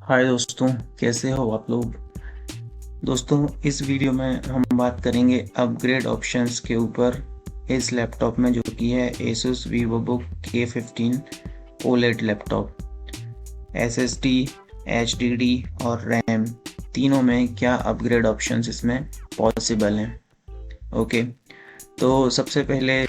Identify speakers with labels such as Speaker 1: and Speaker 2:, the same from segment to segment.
Speaker 1: हाय दोस्तों, कैसे हो आप लोग। दोस्तों, इस वीडियो में हम बात करेंगे अपग्रेड ऑप्शंस के ऊपर इस लैपटॉप में, जो कि है Asus VivoBook K15 OLED laptop. SSD, HDD और रैम तीनों में क्या अपग्रेड ऑप्शंस इसमें पॉसिबल हैं। ओके, तो सबसे पहले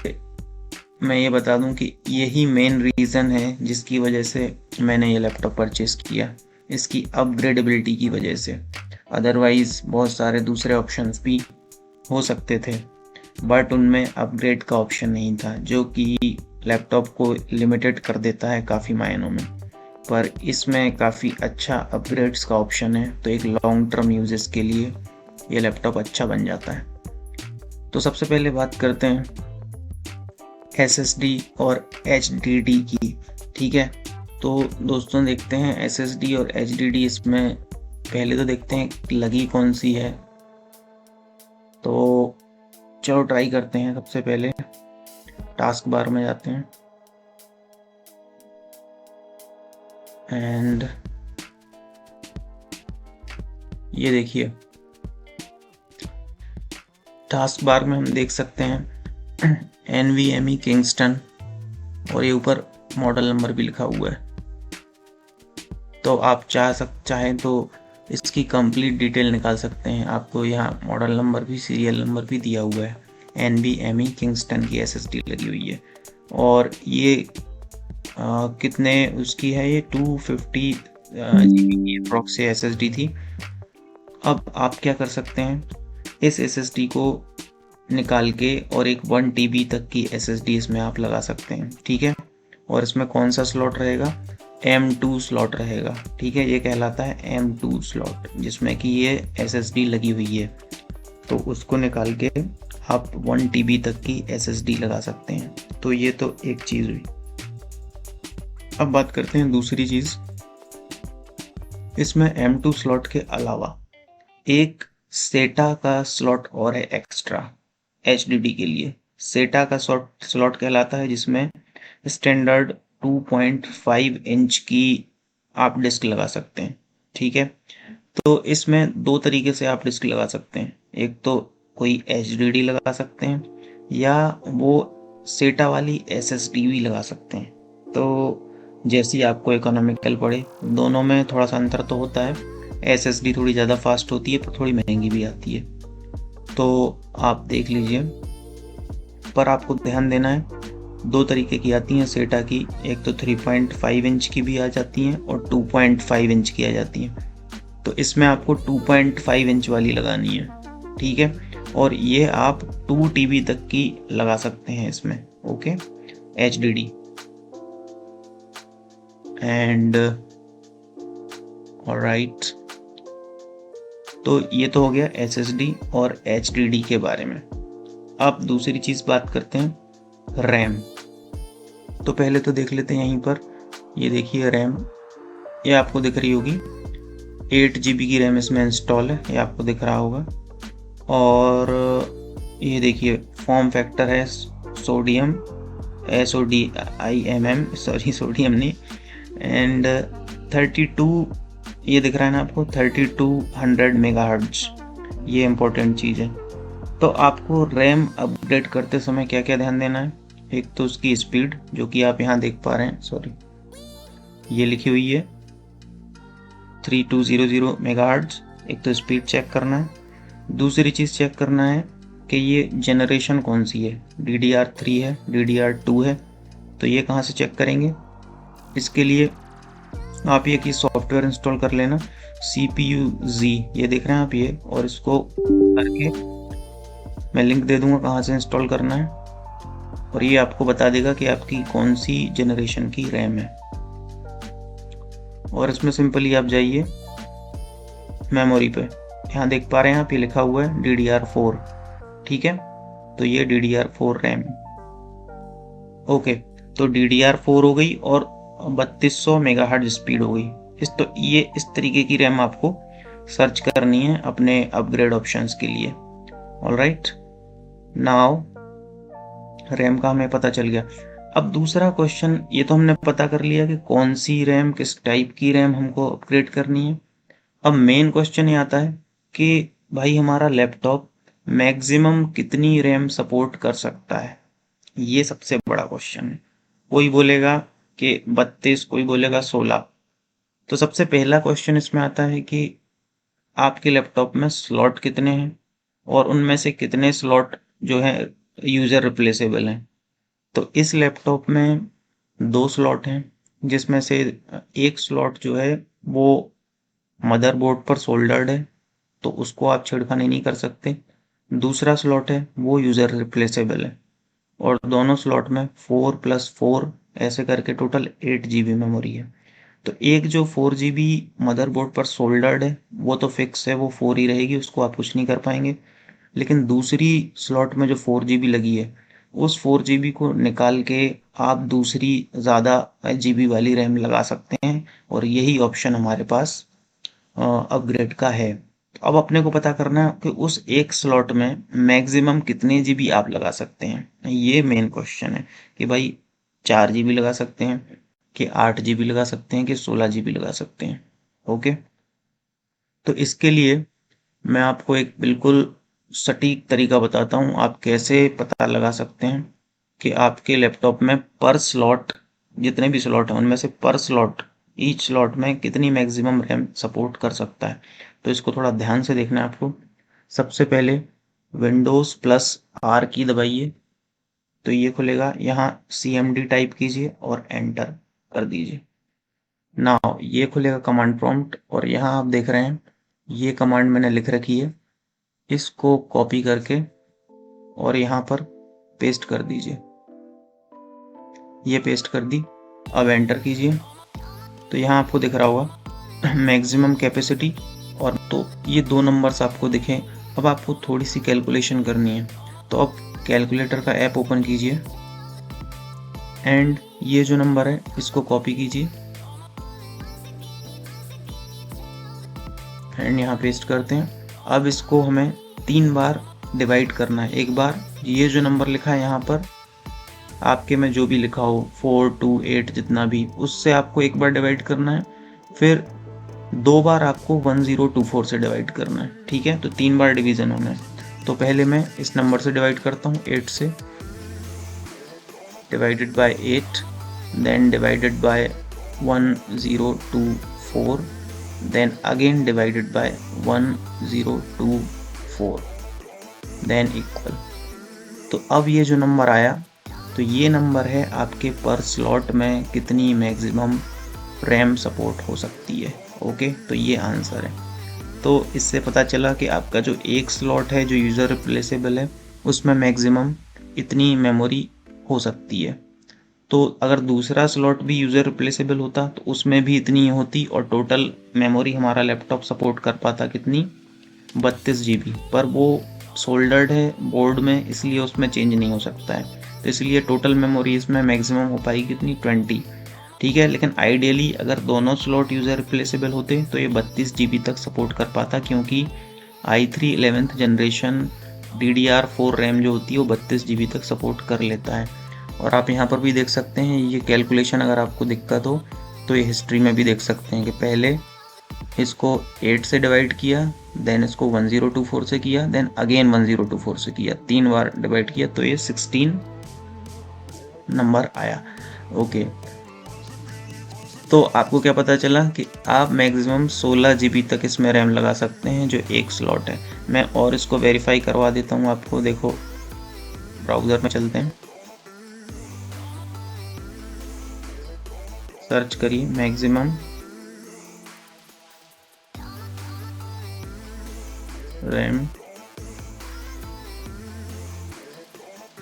Speaker 1: मैं ये बता दूं कि यही मेन रीज़न है जिसकी वजह से मैंने ये लैपटॉप परचेज़ किया, इसकी अपग्रेडेबिलिटी की वजह से। अदरवाइज़ बहुत सारे दूसरे ऑप्शंस भी हो सकते थे, बट उनमें अपग्रेड का ऑप्शन नहीं था, जो कि लैपटॉप को लिमिटेड कर देता है काफ़ी मायनों में। पर इसमें काफ़ी अच्छा अपग्रेड्स का ऑप्शन है, तो एक लॉन्ग टर्म यूजेस के लिए ये लैपटॉप अच्छा बन जाता है। तो सबसे पहले बात करते हैं SSD और HDD की। ठीक है, तो दोस्तों देखते हैं SSD और HDD इसमें। पहले तो देखते हैं लगी कौन सी है, तो चलो ट्राई करते हैं। सबसे पहले टास्क बार में जाते हैं एंड ये देखिए, टास्क बार में हम देख सकते हैं NVMe किंगस्टन और ये ऊपर मॉडल नंबर भी लिखा हुआ है। तो आप चाहें तो इसकी कंप्लीट डिटेल निकाल सकते हैं। आपको यहाँ मॉडल नंबर भी, सीरियल नंबर भी दिया हुआ है। NVMe किंगस्टन की SSD लगी हुई है और ये कितने उसकी है, ये 250 GB की अप्रॉक्स SSD थी। अब आप क्या कर सकते हैं, इस SSD को निकाल के और एक 1 TB तक की SSD इसमें आप लगा सकते हैं। ठीक है, और इसमें कौन सा स्लॉट रहेगा, M2 स्लॉट रहेगा। ठीक है, ये कहलाता है M2 स्लॉट, जिसमें कि ये SSD लगी हुई है। तो उसको निकाल के आप 1 TB तक की SSD लगा सकते हैं। तो ये तो एक चीज़ हुई। अब बात करते हैं दूसरी चीज़। इसमें M2 स्लॉट के अलावा एक सेटा का स्लॉट और है एक्स्ट्रा HDD के लिए। सेटा का स्लॉट कहलाता है जिसमें स्टैंडर्ड 2.5 इंच की आप डिस्क लगा सकते हैं। ठीक है, तो इसमें दो तरीके से आप डिस्क लगा सकते हैं। एक तो कोई HDD लगा सकते हैं, या वो सेटा वाली SSD भी लगा सकते हैं। तो जैसी आपको इकोनॉमिकल पड़े, दोनों में थोड़ा सा अंतर तो होता है। SSD थोड़ी ज़्यादा फास्ट होती है, पर थोड़ी महंगी भी आती है, तो आप देख लीजिए। पर आपको ध्यान देना है, दो तरीके की आती हैं सेटा की। एक तो 3.5 इंच की भी आ जाती हैं और 2.5 इंच की आ जाती हैं। तो इसमें आपको 2.5 इंच वाली लगानी है। ठीक है, और ये आप 2 TB तक की लगा सकते हैं इसमें। Okay, HDD and alright. तो ये तो हो गया SSD और HDD के बारे में। अब दूसरी चीज़ बात करते हैं रैम। तो पहले तो देख लेते हैं यहीं पर, ये देखिए रैम, ये आपको दिख रही होगी। 8 GB की रैम इसमें इंस्टॉल है, ये आपको दिख रहा होगा। और ये देखिए फॉर्म फैक्टर है सोडियम, SODIMM, सॉरी सोडियम नहीं, एंड 32, ये दिख रहा है ना आपको, 3200 मेगाहर्ट्ज। ये इम्पोर्टेंट चीज़ है। तो आपको रैम अपग्रेड करते समय क्या क्या ध्यान देना है। एक तो उसकी स्पीड, जो कि आप यहाँ देख पा रहे हैं, सॉरी ये लिखी हुई है 3200 मेगाहर्ट्ज। एक तो स्पीड चेक करना है। दूसरी चीज़ चेक करना है कि ये जनरेशन कौन सी है, DDR3 है, DDR2 है। तो ये कहाँ से चेक करेंगे, इसके लिए आप ये की सॉफ्टवेयर इंस्टॉल कर लेना, CPU-Z, ये देख रहे हैं आप ये, और इसको करके मैं लिंक दे दूंगा कहाँ से इंस्टॉल करना है, और ये आपको बता देगा कि आपकी कौन सी जनरेशन की रैम है। और इसमें सिंपली आप जाइए मेमोरी पे, यहाँ देख पा रहे हैं आप, ये लिखा हुआ है DDR4। ठीक है, तो ये DDR4 रैम। ओके, तो DDR4 हो गई और 3200 मेगाहर्ट्ज स्पीड हो गई। ये इस तरीके की रैम आपको सर्च करनी है अपने अपग्रेड ऑप्शंस के लिए। ऑलराइट, नाउ रैम का हमें पता चल गया। अब दूसरा क्वेश्चन, ये तो हमने पता कर लिया कि कौन सी रैम, किस टाइप की रैम हमको अपग्रेड करनी है। अब मेन क्वेश्चन ये आता है कि भाई हमारा लैपटॉप मैक्सिमम कितनी रैम सपोर्ट कर सकता है। ये सबसे बड़ा क्वेश्चन है। कोई बोलेगा कि 32, कोई बोलेगा 16। तो सबसे पहला क्वेश्चन इसमें आता है कि आपके लैपटॉप में स्लॉट कितने हैं और उनमें से कितने स्लॉट जो है यूजर रिप्लेसेबल हैं। तो इस लैपटॉप में 2 स्लॉट हैं, जिसमें से एक स्लॉट जो है वो मदरबोर्ड पर सोल्डर्ड है, तो उसको आप छेड़खानी नहीं कर सकते। दूसरा स्लॉट है वो यूजर रिप्लेसेबल है, और दोनों स्लॉट में 4+4 ऐसे करके टोटल 8 GB मेमोरी है। तो एक जो 4 GB मदरबोर्ड पर सोल्डर्ड है वो तो फिक्स है, वो 4 ही रहेगी, उसको आप कुछ नहीं कर पाएंगे। लेकिन दूसरी स्लॉट में जो 4 GB लगी है, उस 4 GB को निकाल के आप दूसरी ज़्यादा GB वाली रैम लगा सकते हैं, और यही ऑप्शन हमारे पास अपग्रेड का है। तो अब अपने को पता करना है कि उस एक स्लॉट में मैक्सिमम कितने जीबी आप लगा सकते हैं। ये मेन क्वेश्चन है कि भाई 4 GB लगा सकते हैं, कि 8 GB लगा सकते हैं, कि 16 GB लगा सकते हैं। ओके, तो इसके लिए मैं आपको एक बिल्कुल सटीक तरीका बताता हूँ, आप कैसे पता लगा सकते हैं कि आपके लैपटॉप में पर स्लॉट, जितने भी स्लॉट हैं उनमें से पर स्लॉट, ईच स्लॉट में कितनी मैक्सिमम रैम सपोर्ट कर सकता है। तो इसको थोड़ा ध्यान से देखना है आपको। सबसे पहले विंडोज़ प्लस आर की दबाइए, तो ये खुलेगा। यहाँ CMD टाइप कीजिए और एंटर कर दीजिए। नाउ ये खुलेगा कमांड प्रॉम्प्ट, और यहाँ आप देख रहे हैं ये कमांड मैंने लिख रखी है, इसको कॉपी करके और यहाँ पर पेस्ट कर दीजिए। ये पेस्ट कर दी, अब एंटर कीजिए। तो यहाँ आपको दिख रहा होगा मैक्सिमम कैपेसिटी, और तो ये 2 नंबर्स आपको दिखें। अब आपको थोड़ी सी कैलकुलेशन करनी है, तो अब कैलकुलेटर का ऐप ओपन कीजिए, एंड ये जो नंबर है इसको कॉपी कीजिए एंड यहाँ पेस्ट करते हैं। अब इसको हमें 3 बार डिवाइड करना है। एक बार ये जो नंबर लिखा है यहाँ पर, आपके में जो भी लिखा हो 4, 2, 8 जितना भी, उससे आपको एक बार डिवाइड करना है। फिर 2 बार आपको 1024 से डिवाइड करना है। ठीक है, तो 3 बार डिवीजन होना है। तो पहले मैं इस नंबर से डिवाइड करता हूँ, 8 से, divided by 8, then divided by 1024, then again divided by 1024, then equal। तो अब ये जो नंबर आया, तो ये नंबर है आपके पर स्लॉट में कितनी मैक्सिमम रैम सपोर्ट हो सकती है। ओके, तो ये आंसर है। तो इससे पता चला कि आपका जो एक स्लॉट है जो यूज़र रिप्लेसेबल है, उसमें मैक्सिमम इतनी मेमोरी हो सकती है। तो अगर दूसरा स्लॉट भी यूज़र रिप्लेसेबल होता तो उसमें भी इतनी होती, और टोटल मेमोरी हमारा लैपटॉप सपोर्ट कर पाता कितनी, 32 GB। पर वो सोल्डर्ड है बोर्ड में, इसलिए उसमें चेंज नहीं हो सकता है। तो इसलिए टोटल मेमोरी इसमें मैक्सिमम हो पाएगी कितनी, 20। ठीक है, लेकिन आइडियली अगर दोनों स्लॉट यूज़र रिप्लेसेबल होते तो ये 32 GB तक सपोर्ट कर पाता, क्योंकि i3 11th generation DDR4 RAM जो होती है वो 32 GB तक सपोर्ट कर लेता है। और आप यहाँ पर भी देख सकते हैं ये कैलकुलेशन, अगर आपको दिक्कत हो तो ये हिस्ट्री में भी देख सकते हैं कि पहले इसको 8 से डिवाइड किया, देन इसको 1024 से किया, देन अगेन 1024 से किया, 3 बार डिवाइड किया, तो ये 16 नंबर आया। ओके, तो आपको क्या पता चला कि आप मैक्सिमम 16 GB तक इसमें रैम लगा सकते हैं, जो एक स्लॉट है। मैं और इसको वेरीफाई करवा देता हूँ आपको। देखो, ब्राउज़र में चलते हैं, सर्च करिए maximum RAM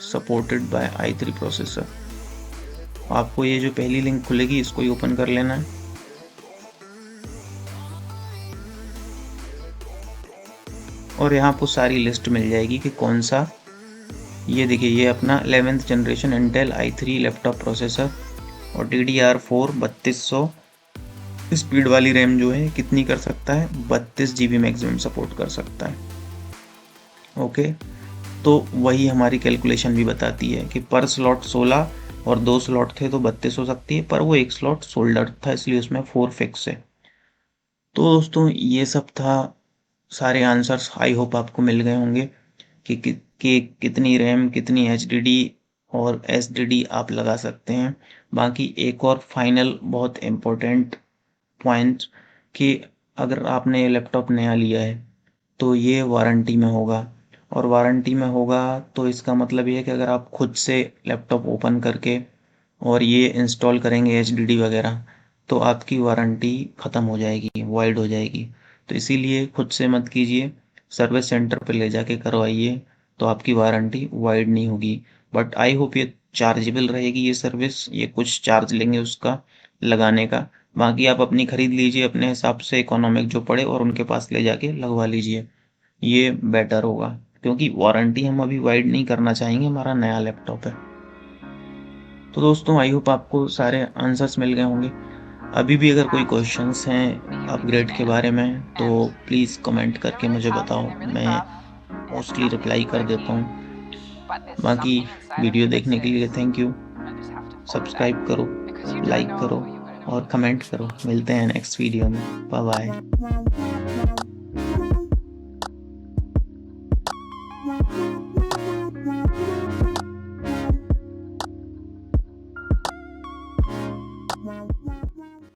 Speaker 1: supported by i3 processor. आपको ये जो पहली लिंक खुलेगी इसको ही ओपन कर लेना है। और यहाँ आपको सारी लिस्ट मिल जाएगी कि कौन सा, ये देखिए ये अपना 11th generation Intel i3 laptop processor, और DDR4 3200 स्पीड वाली रैम जो है कितनी कर सकता है, 32 GB मैक्सिमम सपोर्ट कर सकता है। ओके, तो वही हमारी कैलकुलेशन भी बताती है कि पर स्लॉट 16 और 2 स्लॉट थे तो 32 हो सकती है, पर वो 1 स्लॉट सोल्ड आउट था इसलिए उसमें 4 फिक्स है। तो दोस्तों ये सब था, सारे आंसर्स आई होप आपको मिल गए होंगे कि कितनी रैम, कितनी एचडीडी और एसडीडी आप लगा सकते हैं। बाकी एक और फाइनल बहुत इम्पोर्टेंट पॉइंट कि अगर आपने लैपटॉप नया लिया है तो ये वारंटी में होगा, और वारंटी में होगा तो इसका मतलब ये है कि अगर आप खुद से लैपटॉप ओपन करके और ये इंस्टॉल करेंगे एचडीडी वगैरह तो आपकी वारंटी ख़त्म हो जाएगी, वॉइड हो जाएगी। तो इसीलिए खुद से मत कीजिए, सर्विस सेंटर पे ले जाके करवाइए, तो आपकी वारंटी वाइड नहीं होगी। बट आई होप ये चार्जेबल रहेगी ये सर्विस, ये कुछ चार्ज लेंगे उसका लगाने का। बाकी आप अपनी खरीद लीजिए अपने हिसाब से, इकोनॉमिक जो पड़े और उनके पास ले जाके लगवा लीजिए, ये बेटर होगा। क्योंकि वारंटी हम अभी वाइड नहीं करना चाहेंगे, हमारा नया लैपटॉप है। तो दोस्तों आई होप आपको सारे आंसर्स मिल गए होंगे। अभी भी अगर कोई क्वेश्चंस हैं अपग्रेड के बारे में तो प्लीज़ कमेंट करके मुझे बताओ, मैं मोस्टली रिप्लाई कर देता हूँ। बाकी वीडियो देखने के लिए थैंक यू। सब्सक्राइब करो, लाइक करो और कमेंट करो। मिलते हैं नेक्स्ट वीडियो में। Bye bye.